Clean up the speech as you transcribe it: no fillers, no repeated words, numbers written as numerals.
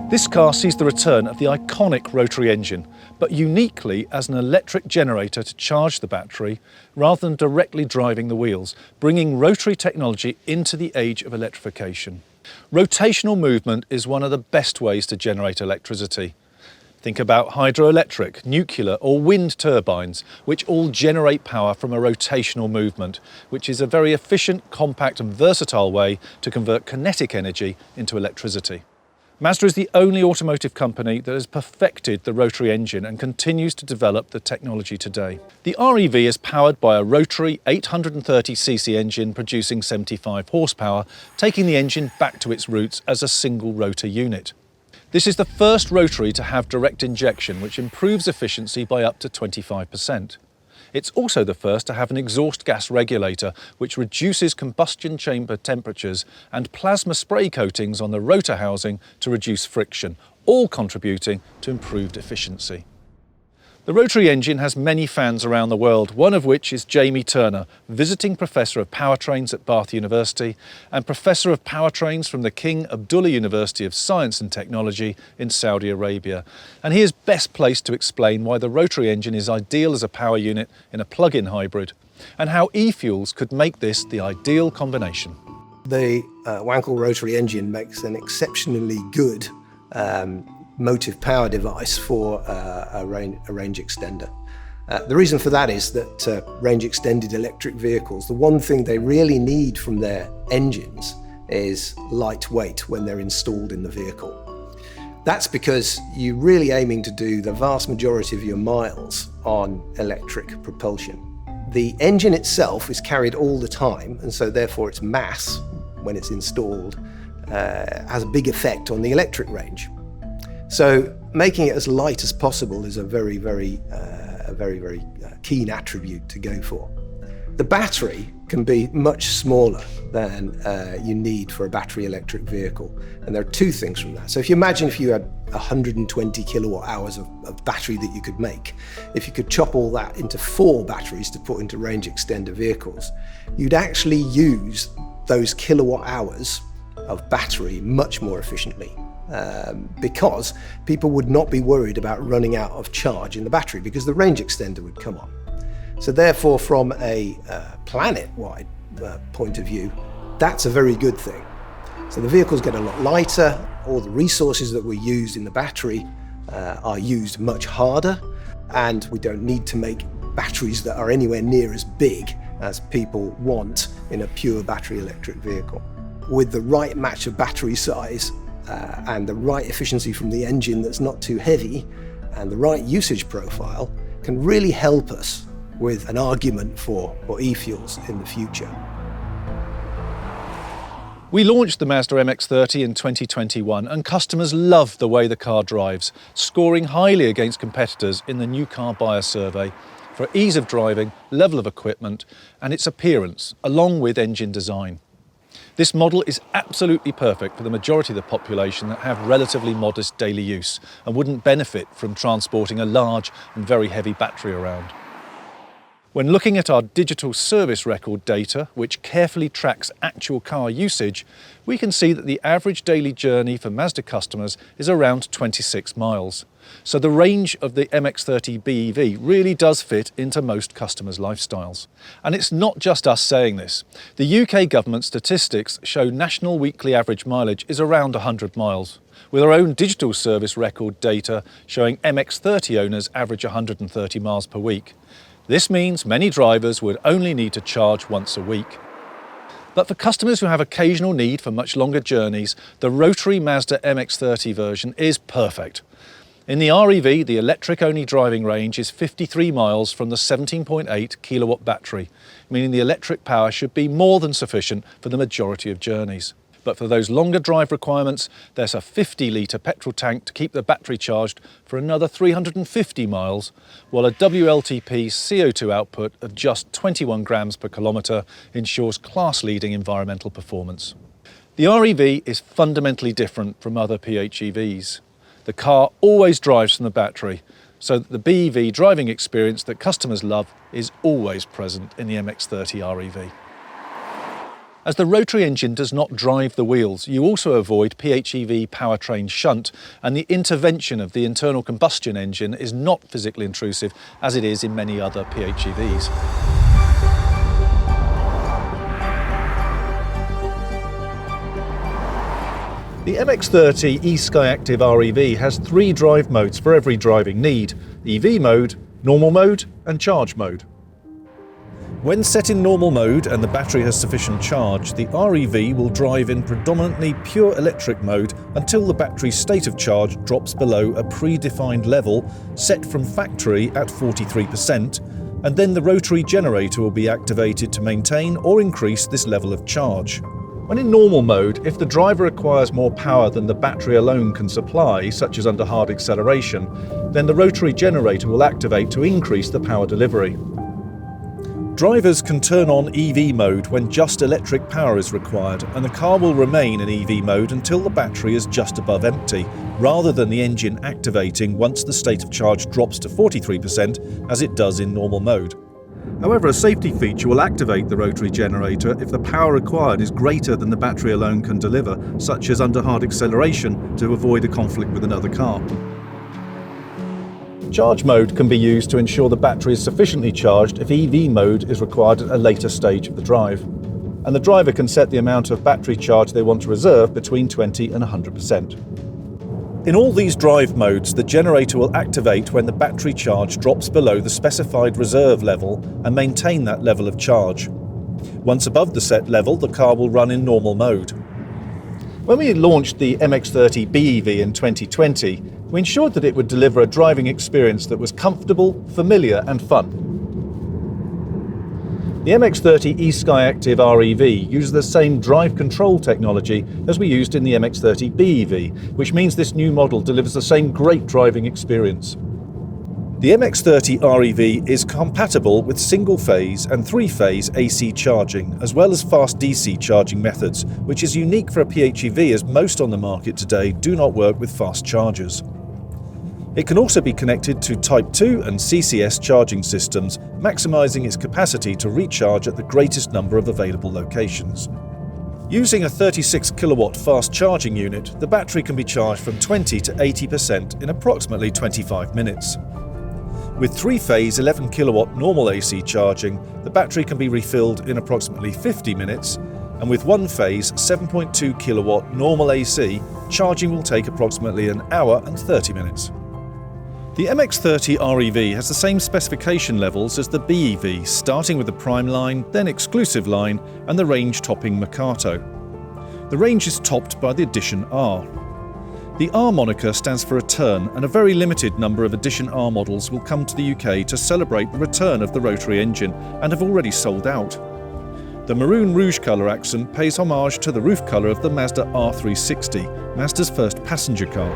This car sees the return of the iconic rotary engine, but uniquely as an electric generator to charge the battery rather than directly driving the wheels, bringing rotary technology into the age of electrification. Rotational movement is one of the best ways to generate electricity. Think about hydroelectric, nuclear or wind turbines, which all generate power from a rotational movement, which is a very efficient, compact and versatile way to convert kinetic energy into electricity. Mazda is the only automotive company that has perfected the rotary engine and continues to develop the technology today. The REV is powered by a rotary 830cc engine producing 75 horsepower, taking the engine back to its roots as a single rotor unit. This is the first rotary to have direct injection, which improves efficiency by up to 25%. It's also the first to have an exhaust gas regulator, which reduces combustion chamber temperatures, and plasma spray coatings on the rotor housing to reduce friction, all contributing to improved efficiency. The rotary engine has many fans around the world, one of which is Jamie Turner, visiting Professor of Powertrains at Bath University and Professor of Powertrains from the King Abdullah University of Science and Technology in Saudi Arabia. And he is best placed to explain why the rotary engine is ideal as a power unit in a plug-in hybrid and how e-fuels could make this the ideal combination. The Wankel rotary engine makes an exceptionally good motive power device for a range extender. The reason for that is that range extended electric vehicles, the one thing they really need from their engines is lightweight when they're installed in the vehicle. That's because you're really aiming to do the vast majority of your miles on electric propulsion. The engine itself is carried all the time, and so therefore its mass, when it's installed, has a big effect on the electric range. So making it as light as possible is a very keen attribute to go for. The battery can be much smaller than you need for a battery electric vehicle. And there are two things from that. So if you imagine if you had 120 kilowatt hours of battery that you could make, if you could chop all that into 4 batteries to put into range extender vehicles, you'd actually use those kilowatt hours of battery much more efficiently. Because people would not be worried about running out of charge in the battery because the range extender would come on. So therefore, from a planet-wide point of view, that's a very good thing. So the vehicles get a lot lighter, all the resources that were used in the battery are used much harder, and we don't need to make batteries that are anywhere near as big as people want in a pure battery electric vehicle. With the right match of battery size, and the right efficiency from the engine that's not too heavy, and the right usage profile can really help us with an argument for e-fuels in the future. We launched the Mazda MX-30 in 2021 and customers love the way the car drives, scoring highly against competitors in the New Car Buyer Survey for ease of driving, level of equipment and its appearance, along with engine design. This model is absolutely perfect for the majority of the population that have relatively modest daily use and wouldn't benefit from transporting a large and very heavy battery around. When looking at our digital service record data, which carefully tracks actual car usage, we can see that the average daily journey for Mazda customers is around 26 miles. So the range of the MX-30 BEV really does fit into most customers' lifestyles. And it's not just us saying this. The UK government statistics show national weekly average mileage is around 100 miles, with our own digital service record data showing MX-30 owners average 130 miles per week. This means many drivers would only need to charge once a week. But for customers who have occasional need for much longer journeys, the rotary Mazda MX-30 version is perfect. In the REV, the electric-only driving range is 53 miles from the 17.8 kilowatt battery, meaning the electric power should be more than sufficient for the majority of journeys. But for those longer drive requirements, there's a 50-litre petrol tank to keep the battery charged for another 350 miles, while a WLTP CO2 output of just 21 grams per kilometre ensures class-leading environmental performance. The REV is fundamentally different from other PHEVs. The car always drives from the battery, so that the BEV driving experience that customers love is always present in the MX-30 REV. As the rotary engine does not drive the wheels, you also avoid PHEV powertrain shunt, and the intervention of the internal combustion engine is not physically intrusive as it is in many other PHEVs. The MX-30 e-Skyactiv REV has 3 drive modes for every driving need: EV mode, normal mode and charge mode. When set in normal mode and the battery has sufficient charge, the REV will drive in predominantly pure electric mode until the battery's state of charge drops below a predefined level set from factory at 43%, and then the rotary generator will be activated to maintain or increase this level of charge. When in normal mode, if the driver requires more power than the battery alone can supply, such as under hard acceleration, then the rotary generator will activate to increase the power delivery. Drivers can turn on EV mode when just electric power is required, and the car will remain in EV mode until the battery is just above empty, rather than the engine activating once the state of charge drops to 43% as it does in normal mode. However, a safety feature will activate the rotary generator if the power required is greater than the battery alone can deliver, such as under hard acceleration, to avoid a conflict with another car. Charge mode can be used to ensure the battery is sufficiently charged if EV mode is required at a later stage of the drive, and the driver can set the amount of battery charge they want to reserve between 20 and 100%. In all these drive modes, the generator will activate when the battery charge drops below the specified reserve level and maintain that level of charge. Once above the set level, the car will run in normal mode. When we launched the MX-30 BEV in 2020, we ensured that it would deliver a driving experience that was comfortable, familiar and fun. The MX-30 e-Skyactiv REV uses the same drive control technology as we used in the MX-30 BEV, which means this new model delivers the same great driving experience. The MX-30 REV is compatible with single-phase and 3-phase AC charging, as well as fast DC charging methods, which is unique for a PHEV as most on the market today do not work with fast chargers. It can also be connected to Type 2 and CCS charging systems, maximising its capacity to recharge at the greatest number of available locations. Using a 36 kilowatt fast charging unit, the battery can be charged from 20 to 80% in approximately 25 minutes. With 3-phase 11 kilowatt normal AC charging, the battery can be refilled in approximately 50 minutes, and with 1-phase 7.2 kilowatt normal AC, charging will take approximately an hour and 30 minutes. The MX-30 REV has the same specification levels as the BEV, starting with the Prime line, then Exclusive line, and the range-topping Mercato. The range is topped by the Edition R. The R moniker stands for return, and a very limited number of Edition R models will come to the UK to celebrate the return of the rotary engine, and have already sold out. The maroon rouge colour accent pays homage to the roof colour of the Mazda R360, Mazda's first passenger car.